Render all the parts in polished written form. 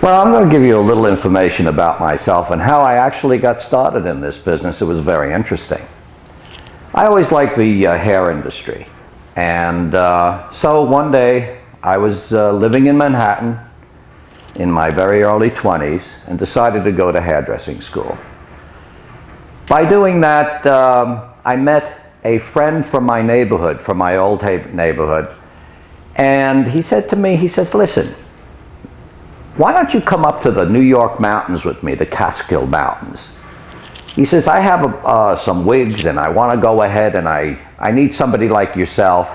Well, I'm going to give you a little information about myself and how I actually got started in this business. It was very interesting. I always liked the hair industry. And so one day I was living in Manhattan in my very early 20s and decided to go to hairdressing school. By doing that, I met a friend from my neighborhood, from my old neighborhood, and he said to me, he says, listen, why don't you come up to the New York mountains with me, the Catskill Mountains? He says, I have some wigs and I want to go ahead and I need somebody like yourself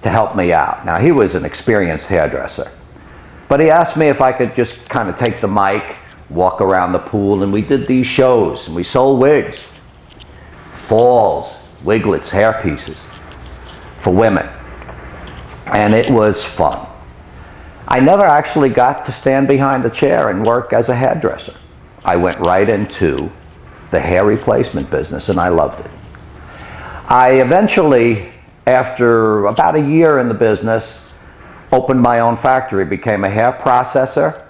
to help me out. Now, he was an experienced hairdresser, but he asked me if I could just kind of take the mic, walk around the pool, and we did these shows and we sold wigs, falls, wiglets, hair pieces for women, and it was fun. I never actually got to stand behind a chair and work as a hairdresser. I went right into the hair replacement business and I loved it. I eventually, after about a year in the business, opened my own factory, became a hair processor,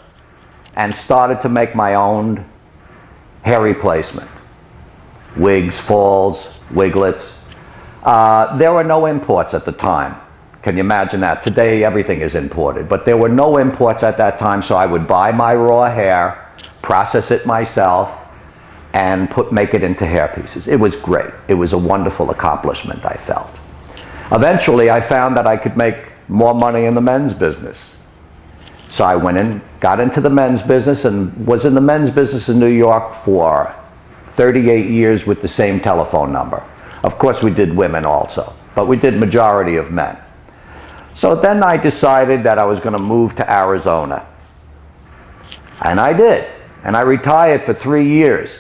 and started to make my own hair replacement. Wigs, falls, wiglets. There were no imports at the time. Can you imagine that? Today everything is imported, but there were no imports at that time, so I would buy my raw hair, process it myself, and make it into hair pieces. It was great. It was a wonderful accomplishment, I felt. Eventually I found that I could make more money in the men's business. So I went in, got into the men's business, and was in the men's business in New York for 38 years with the same telephone number. Of course we did women also, but we did majority of men. So then I decided that I was going to move to Arizona. And I did. And I retired for 3 years.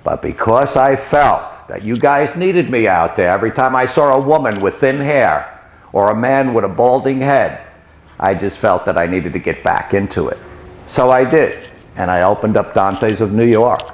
But because I felt that you guys needed me out there, every time I saw a woman with thin hair or a man with a balding head, I just felt that I needed to get back into it. So I did. And I opened up Donte's of New York.